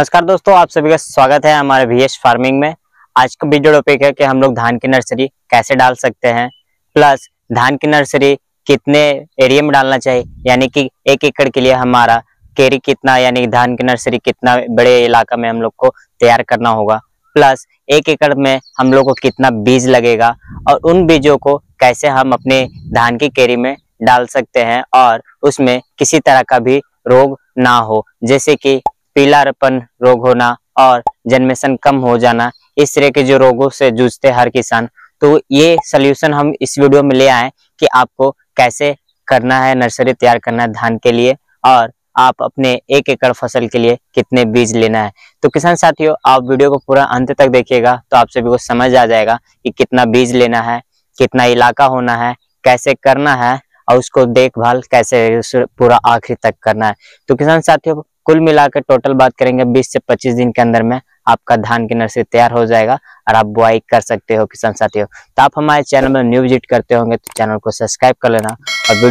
नमस्कार दोस्तों, आप सभी का स्वागत है हमारे वीएस फार्मिंग में। आज का वीडियो टॉपिक है कि हम लोग धान की नर्सरी कैसे डाल सकते हैं, प्लस धान की नर्सरी कितने एरिया में डालना चाहिए, यानी कि 1 एकड़ के लिए हमारा केरी कितना, यानी धान की नर्सरी कितना बड़े इलाका में हम लोग को तैयार करना होगा, प्लस 1 एकड़ में हम लोग को कितना बीज लगेगा और उन बीजों को कैसे हम अपने धान की केरी में डाल सकते हैं और उसमें किसी तरह का भी रोग ना हो, जैसे कि पीलापन रोग होना और जन्मेशन कम हो जाना। इस तरह के जो रोगों से जूझते हर किसान, तो ये सलूशन हम इस वीडियो में ले आए कि आपको कैसे करना है, नर्सरी तैयार करना है धान के लिए और आप अपने 1 एकड़ फसल के लिए कितने बीज लेना है। तो किसान साथियों, आप वीडियो को पूरा अंत तक देखिएगा तो आप सभी को समझ आ जाएगा कि कितना बीज लेना है, कितना इलाका होना है, कैसे करना है और उसको देखभाल कैसे पूरा आखिरी तक करना है। तो किसान साथियों, कुल मिलाकर टोटल बात करेंगे 20 से 25 दिन के अंदर में आपका धान की नर्सरी तैयार हो जाएगा और आप बुआई कर सकते हो। किसान साथियों, तो आप हमारे चैनल में न्यू विजिट करते होंगे तो चैनल को सब्सक्राइब कर लेना और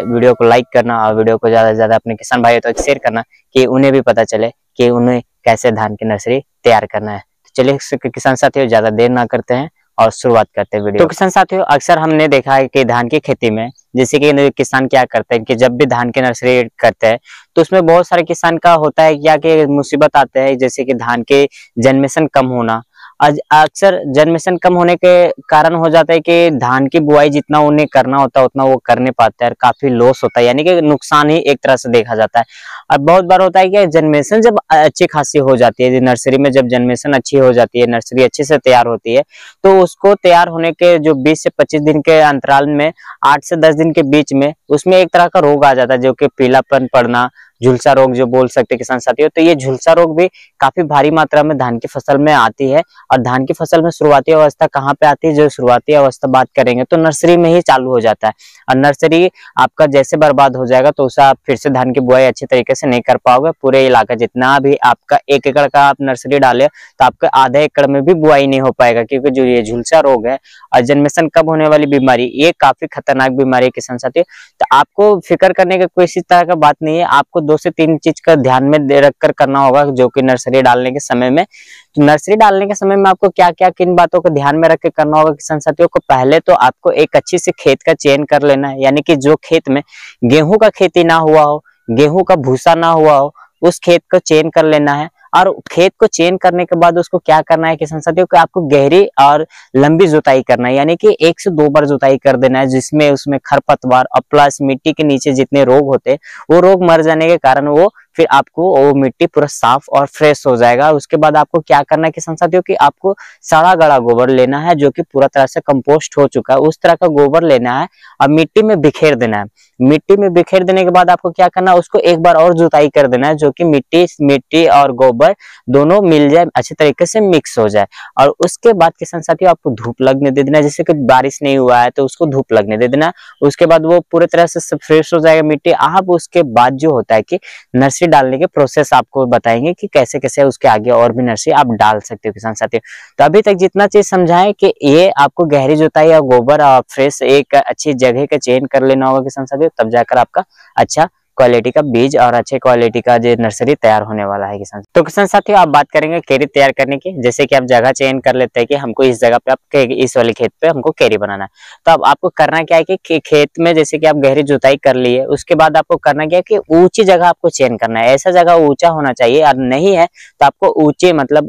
वीडियो को लाइक करना और वीडियो को ज्यादा से ज्यादा अपने किसान भाइयों तक शेयर करना कि उन्हें भी पता चले कि उन्हें कैसे धान की नर्सरी तैयार करना है। तो चलिए किसान साथियों, ज्यादा देर ना करते हैं और शुरुआत करते हैं वीडियो। तो किसान साथियों, अक्सर हमने देखा है कि धान की खेती में जैसे कि किसान क्या करते हैं कि जब भी धान की नर्सरी करते हैं तो उसमें बहुत सारे किसान का होता है क्या कि मुसीबत आते हैं, जैसे कि धान के जन्मेशन कम होना। अक्सर जन्मेशन कम होने के कारण हो जाता है कि धान की बुआई जितना उन्हें करना होता है उतना वो कर नहीं पाते हैं, काफी लॉस होता है, यानी कि नुकसान ही एक तरह से देखा जाता है। और बहुत बार होता है कि जन्मेशन जब अच्छी खासी हो जाती है, नर्सरी में जब जन्मेशन अच्छी हो जाती है, नर्सरी अच्छे से तैयार होती है, तो उसको तैयार होने के जो 20 से 25 दिन के अंतराल में 8 से 10 दिन के बीच में उसमें एक तरह का रोग आ जाता है, जो कि पीलापन पड़ना, झुलसा रोग जो बोल सकते हैं किसान साथियों। तो ये झुलसा रोग भी काफी भारी मात्रा में धान की फसल में आती है। और धान की फसल में शुरुआती अवस्था कहाँ पे आती है, जो शुरुआती अवस्था बात करेंगे तो नर्सरी में ही चालू हो जाता है। और नर्सरी आपका जैसे बर्बाद हो जाएगा तो उसे आप फिर से धान की बुआई अच्छे तरीके से नहीं कर पाओगे। पूरे इलाका जितना भी आपका 1 एकड़ का आप नर्सरी डाले तो आपका आधे एकड़ में भी बुआई नहीं हो पाएगा, क्योंकि जो ये झुलसा रोग है और जन्मेशन कम होने वाली बीमारी, ये काफी खतरनाक बीमारी है किसान साथियों। तो आपको फिक्र करने का कोई इसी तरह का बात नहीं है, आपको 2 से 3 चीज का ध्यान में रख कर करना होगा, जो कि नर्सरी डालने के समय में। तो नर्सरी डालने के समय में आपको क्या क्या किन बातों को ध्यान में रख के करना होगा किसान साथियों को। पहले तो आपको एक अच्छी सी खेत का चयन कर लेना है, यानी कि जो खेत में गेहूं का खेती ना हुआ हो, गेहूं का भूसा ना हुआ हो, उस खेत को चयन कर लेना है। और खेत को चयन करने के बाद उसको क्या करना है किसान साथियों को, आपको गहरी और लंबी जुताई करना है, यानी कि 1 से 2 बार जुताई कर देना है, जिसमें उसमें खरपतवार और प्लस मिट्टी के नीचे जितने रोग होते हैं वो रोग मर जाने के कारण वो फिर आपको वो मिट्टी पूरा साफ और फ्रेश हो जाएगा। उसके बाद आपको क्या करना है किसान साथियों कि आपको सड़ा गला गोबर लेना है, जो कि पूरा तरह से कंपोस्ट हो चुका है, उस तरह का गोबर लेना है और मिट्टी में बिखेर देना है। मिट्टी में बिखेर देने के बाद आपको क्या करना है, उसको एक बार और जुताई कर देना है, जो कि मिट्टी और गोबर दोनों मिल जाए, अच्छे तरीके से मिक्स हो जाए। और उसके बाद किसान साथियों आपको धूप लगने दे देना है, जैसे कि बारिश नहीं हुआ है तो उसको धूप लगने दे देना। उसके बाद वो पूरे तरह से फ्रेश हो जाएगा मिट्टी। आप उसके बाद जो होता है कि नर्सरी डालने के प्रोसेस आपको बताएंगे कि कैसे कैसे उसके आगे और भी नर्सरी आप डाल सकते हो किसान साथियों। तो अभी तक जितना चीज समझाएं कि ये आपको गहरी जुताई और गोबर और फ्रेश एक अच्छी जगह का चयन कर लेना होगा किसान साथियों, तब जाकर आपका अच्छा क्वालिटी का बीज और अच्छे क्वालिटी का जो नर्सरी तैयार होने वाला है किसान। तो किसान साथियों, आप बात करेंगे केरी तैयार करने की। जैसे कि आप जगह चयन कर लेते हैं कि हमको इस जगह पे आप इस वाले खेत पे हमको केरी बनाना है, तो अब आपको करना क्या है कि खेत में जैसे कि आप गहरी जुताई कर ली है, उसके बाद आपको करना क्या है कि ऊंची जगह आपको चयन करना है। ऐसा जगह ऊंचा होना चाहिए, और नहीं है तो आपको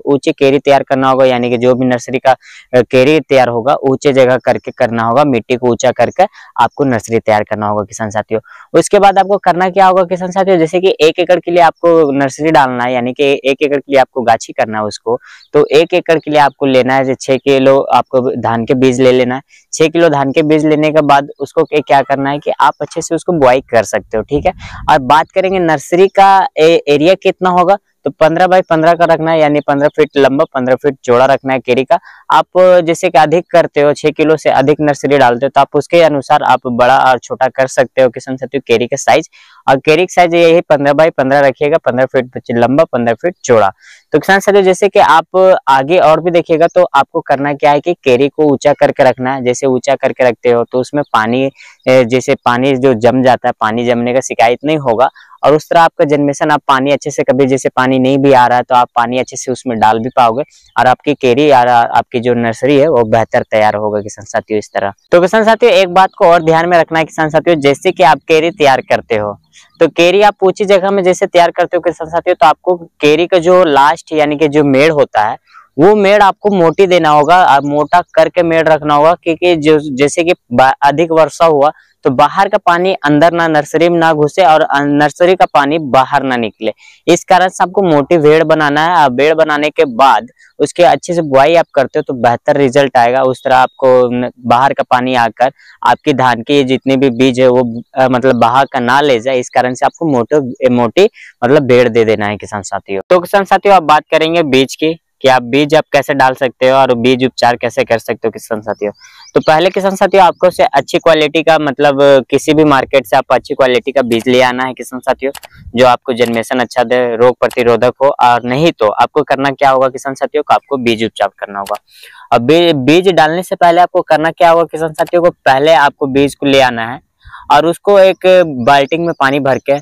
ऊंचे केरी तैयार करना होगा, यानी कि जो भी नर्सरी का केरी तैयार होगा ऊंचे जगह करके करना होगा, मिट्टी को ऊंचा करके आपको नर्सरी तैयार करना होगा किसान साथियों। उसके बाद आपको करना क्या होगा किसान साथियों, जैसे कि 1 एकड़ के लिए आपको नर्सरी डालना है, यानी कि 1 एकड़ के लिए आपको गाछी करना है उसको, तो 1 एकड़ के लिए आपको लेना है 6 किलो आपको धान के बीज ले लेना है। 6 किलो धान के बीज लेने के बाद उसको क्या करना है कि आप अच्छे से उसको बुआई कर सकते हो, ठीक है। और बात करेंगे नर्सरी का एरिया कितना होगा, तो 15 बाई 15 का रखना है, यानी 15 फीट लंबा 15 फीट चौड़ा रखना है केरी का। आप जैसे कि अधिक करते हो, 6 किलो से अधिक नर्सरी डालते हो, तो आप उसके अनुसार आप बड़ा और छोटा कर सकते हो किसान साथियों केरी का साइज। और केरी का साइज यही 15 बाई 15 रखिएगा, 15 फीट लंबा, 15 फीट चौड़ा। तो किसान साथियों जैसे कि आप आगे और भी देखिएगा तो आपको करना क्या है कि केरी को ऊंचा करके रखना है। जैसे ऊंचा करके रखते हो तो उसमें पानी जैसे पानी जो जम जाता है, पानी जमने का शिकायत नहीं होगा। और उस तरह आपका जनमेशन आप पानी अच्छे से, कभी जैसे पानी नहीं भी आ रहा है तो आप पानी अच्छे से उसमें डाल भी पाओगे और आपकी केरी या आपकी जो नर्सरी है वो बेहतर तैयार होगा किसान साथियों इस तरह। तो किसान साथियों एक बात को और ध्यान में रखना है किसान साथियों, जैसे कि आप केरी तैयार करते हो तो केरी आप ऊंची जगह में जैसे तैयार करते हो किसान साथियों, तो आपको केरी का जो लास्ट यानी कि जो मेड़ होता है वो मेड़ आपको मोटी देना होगा, मोटा करके मेड़ रखना होगा, क्योंकि जो जैसे कि अधिक वर्षा हुआ तो बाहर का पानी अंदर ना नर्सरी में ना घुसे और नर्सरी का पानी बाहर ना निकले। इस कारण से आपको मोटी भेड़ बनाना है। भेड़ बनाने के बाद उसके अच्छे से बुआई आप करते हो तो बेहतर रिजल्ट आएगा। उस तरह आपको बाहर का पानी आकर आपकी धान के जितने भी बीज है वो मतलब बहा का ना ले जाए, इस कारण से आपको मोटी मतलब भेड़ दे देना है किसान साथियों। तो किसान साथियों आप बात करेंगे बीज की कि आप बीज आप कैसे डाल सकते हो और बीज उपचार कैसे कर सकते हो किसान साथियों। तो पहले किसान साथियों आपको से अच्छी क्वालिटी का मतलब किसी भी मार्केट से आप अच्छी क्वालिटी का बीज ले आना है किसान साथियों, जो आपको जनरेशन अच्छा दे, रोग प्रतिरोधक हो। और नहीं तो आपको करना क्या होगा किसान साथियों को, आपको बीज उपचार करना होगा। अब बीज डालने से पहले आपको करना क्या होगा किसान साथियों को, पहले आपको बीज को ले आना है और उसको एक बाल्टी में पानी भर के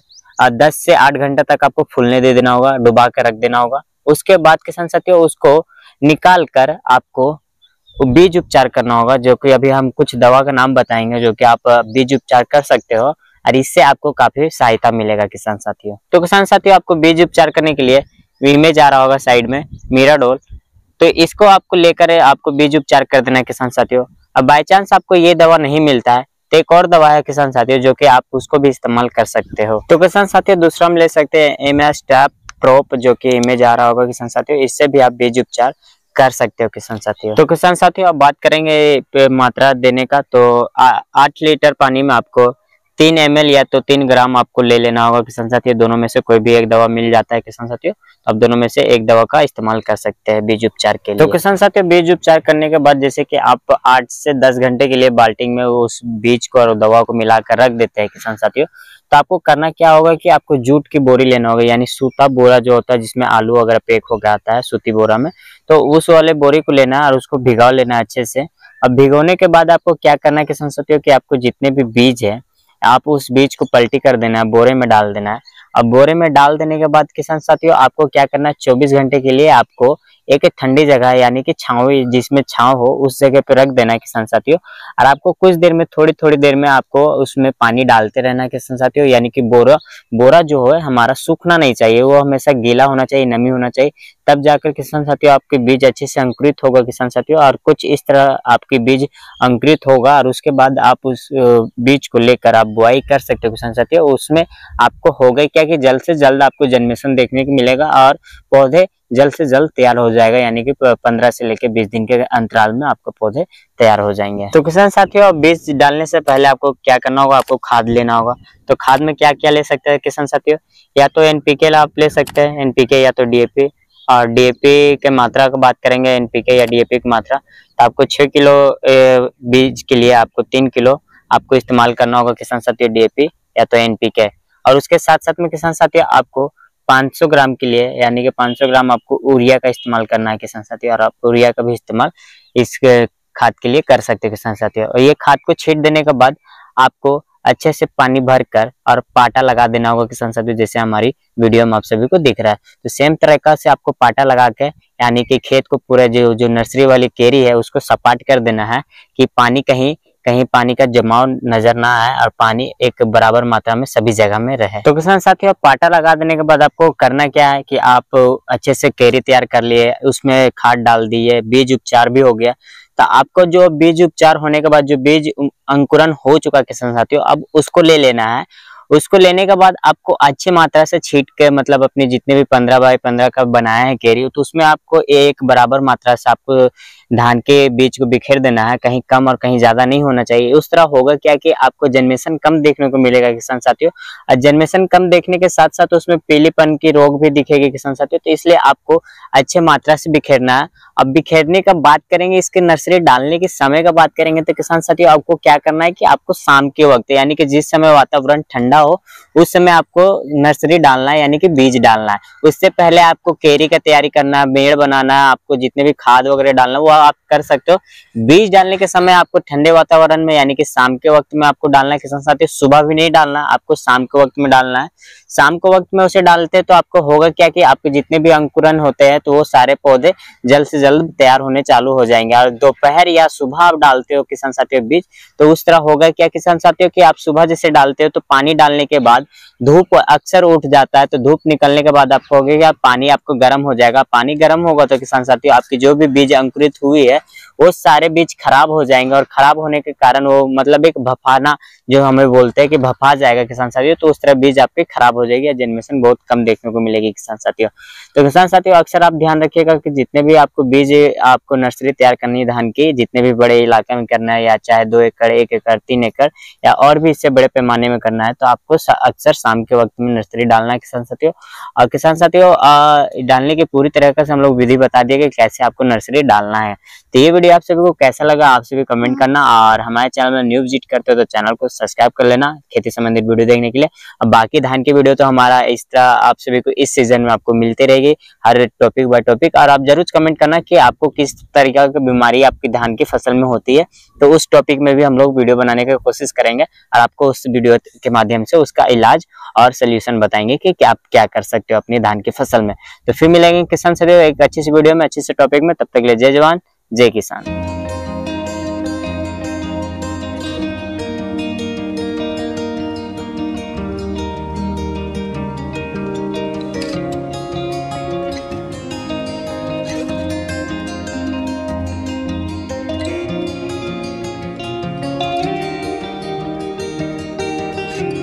10 से 8 घंटा तक आपको फूलने दे देना होगा, डुबा के रख देना होगा। उसके बाद किसान साथियों उसको निकाल कर आपको बीज उपचार करना होगा, जो कि अभी हम कुछ दवा का नाम बताएंगे जो कि आप बीज उपचार कर सकते हो और इससे आपको काफी सहायता मिलेगा किसान साथियों। तो किसान साथियों आपको बीज उपचार करने के लिए इमेज आ रहा होगा साइड में मिराडोल, तो इसको आपको लेकर आपको बीज उपचार कर देना है किसान साथियों। अब बाई चांस आपको ये दवा नहीं मिलता है तो एक और दवा है किसान साथियों जो कि आप उसको भी इस्तेमाल कर सकते हो। तो किसान साथियों दूसरा हम ले सकते हैं MS टैप प्रोप, जो कि इमेज आ रहा होगा किसान साथियों, इससे भी आप बीज उपचार कर सकते हो किसान साथियों। तो किसान साथियों अब बात करेंगे मात्रा देने का, तो 8 लीटर पानी में आपको 3 ml या तो 3 ग्राम आपको ले लेना होगा किसान साथियों। दोनों में से कोई भी एक दवा मिल जाता है किसान साथियों, तो आप दोनों में से एक दवा का इस्तेमाल कर सकते हैं बीज उपचार के लिए। तो किसान साथियों बीज उपचार करने के बाद जैसे कि आप 8 से 10 घंटे के लिए बाल्टी में उस बीज को और दवा को मिलाकर रख देते हैं किसान साथियों, तो आपको करना क्या होगा कि आपको जूट की बोरी लेना होगा, यानी सूता बोरा जो होता है जिसमें आलू वगैरह पैक होकर आता है सूती बोरा में, तो उस वाले बोरी को लेना है और उसको भिगो लेना है अच्छे से। अब भिगोने के बाद आपको क्या करना है किसान साथियों कि आपको जितने भी बीज है आप उस बीज को पलटी कर देना है, बोरे में डाल देना है। अब बोरे में डाल देने के बाद किसान साथियों आपको क्या करना है, 24 घंटे के लिए आपको एक ठंडी जगह यानी कि छांव, जिसमें छांव हो उस जगह पे रख देना है किसान साथियों। और आपको कुछ देर में थोड़ी थोड़ी देर में आपको उसमें पानी डालते रहना है किसान साथियों, यानी कि बोरा जो है हमारा सूखना नहीं चाहिए, वो हमेशा गीला होना चाहिए, नमी होना चाहिए, तब जाकर किसान साथियों आपके बीज अच्छे से अंकुरित होगा किसान साथियों। और कुछ इस तरह आपकी बीज अंकुरित होगा और उसके बाद आप उस बीज को लेकर आप बुआई कर सकते हो किसान साथियों। उसमें आपको होगा क्या कि जल्द से जल्द आपको जन्मेशन देखने को मिलेगा और पौधे जल्द से जल्द तैयार हो जाएगा, यानी कि 15 से लेकर 20 दिन के अंतराल में आपको पौधे तैयार हो जाएंगे। तो किसान साथियों बीज डालने से पहले आपको क्या करना होगा, आपको खाद लेना होगा। तो खाद में क्या क्या ले सकते हैं किसान साथियों, या तो NPK आप ले सकते हैं, NPK या तो DAP। और DAP के मात्रा की बात करेंगे, NPK या DAP की मात्रा, तो आपको 6 किलो बीज के लिए आपको 3 किलो आपको इस्तेमाल करना होगा किसान साथियों DAP या तो NPK। और उसके साथ साथ में किसान साथियों आपको 500 ग्राम के लिए यानी कि 500 ग्राम आपको यूरिया का इस्तेमाल करना है किसान साथियों, और आप यूरिया का भी इस्तेमाल इस खाद के लिए कर सकते हैं किसान साथियों। और ये खाद को छींट देने के बाद आपको अच्छे से पानी भरकर और पाटा लगा देना होगा किसान साथियों, जैसे हमारी वीडियो में आप सभी को दिख रहा है। तो सेम तरीका से आपको पाटा लगा के यानी कि खेत को पूरे जो नर्सरी वाली केरी है उसको सपाट कर देना है कि पानी कहीं पानी का जमाव नजर ना आए और पानी एक बराबर मात्रा में सभी जगह में रहे। तो किसान साथियों पाटा लगा देने के बाद आपको करना क्या है कि आप अच्छे से केरी तैयार कर लिए, उसमें खाद डाल दिए, बीज उपचार भी हो गया। तो आपको जो बीज उपचार होने के बाद जो बीज अंकुरन हो चुका किसान साथियों, अब उसको ले लेना है। उसको लेने के बाद आपको अच्छी मात्रा से छींट के मतलब अपने जितने भी 15 बाई 15 का बनाया है केरी, तो उसमें आपको एक बराबर मात्रा से आपको धान के बीज को बिखेर देना है, कहीं कम और कहीं ज्यादा नहीं होना चाहिए। उस तरह होगा क्या कि आपको जन्मेशन कम देखने को मिलेगा किसान साथियों, और जन्मेशन कम देखने के साथ साथ उसमें पीलीपन की रोग भी दिखेगी किसान साथियों। तो इसलिए आपको अच्छे मात्रा से बिखेरना है। अब बिखेरने का बात करेंगे, इसके नर्सरी डालने के समय का बात करेंगे, तो किसान साथियों आपको क्या करना है कि आपको शाम के वक्त यानी कि जिस समय वातावरण ठंडा ठंडा हो उस समय आपको नर्सरी डालना है, यानी कि बीज डालना है। उससे पहले आपको केरी का तैयारी करना है, मेड़ बनाना है, आपको जितने भी खाद वगैरह डालना है वो आप कर सकते हो। बीज डालने के समय आपको ठंडे वातावरण में यानी कि शाम के वक्त में आपको डालना है किसान साथियों। सुबह भी नहीं डालना, आपको शाम के वक्त में डालना है। शाम के वक्त में उसे डालते हैं तो आपको होगा क्या कि आपके जितने भी अंकुरन होते हैं तो वो सारे पौधे जल्द से जल्द तैयार होने चालू हो जाएंगे। और दोपहर या सुबह आप डालते हो किसान साथियों बीज, तो उस तरह होगा क्या किसान साथियों कि आप सुबह जैसे डालते हो तो पानी डालने के बाद धूप अक्सर उठ जाता है, तो धूप निकलने के बाद आपको होगा कि पानी आपको गर्म हो जाएगा। पानी गर्म होगा तो किसान साथियों आपकी जो भी बीज अंकुरित हुई है वो सारे बीज खराब हो जाएंगे, और खराब होने के कारण वो मतलब एक भफाना जो हमें बोलते हैं कि भफा जाएगा किसान साथियों, तो उस तरह बीज आपके खराब हो जाएगी या जनरेशन बहुत कम देखने को मिलेगी किसान साथियों। तो किसान साथियों अक्सर आप ध्यान रखिएगा कि जितने भी आपको बीज आपको नर्सरी तैयार करनी है धान की, जितने भी बड़े इलाके में करना है या चाहे 2 एकड़ 1 एकड़ 3 एकड़ या और भी इससे बड़े पैमाने में करना है, तो आपको अक्सर शाम के वक्त में नर्सरी डालना है किसान साथियों। और किसान साथियों डालने की पूरी तरह से हम लोग विधि बता दिए कि कैसे आपको नर्सरी डालना है। तो ये वीडियो आप सभी को कैसा लगा आप सभी कमेंट करना, और हमारे चैनल में न्यू विजिट करते हो तो चैनल को सब्सक्राइब कर लेना खेती संबंधित वीडियो देखने के लिए। अब बाकी धान की वीडियो तो हमारा इस तरह आप सभी को इस सीजन में आपको मिलती रहेगी, हर टॉपिक बाय टॉपिक। और आप जरूर कमेंट करना कि आपको किस तरीके की बीमारी आपकी धान की फसल में होती है, तो उस टॉपिक में भी हम लोग वीडियो बनाने की कोशिश करेंगे और आपको उस वीडियो के माध्यम से उसका इलाज और सोल्यूशन बताएंगे कि आप क्या कर सकते हो अपनी धान की फसल में। तो फिर मिलेंगे किसान साथियों एक अच्छी सी वीडियो में अच्छी से टॉपिक में, तब तक के लिए जय जवान जय किसान।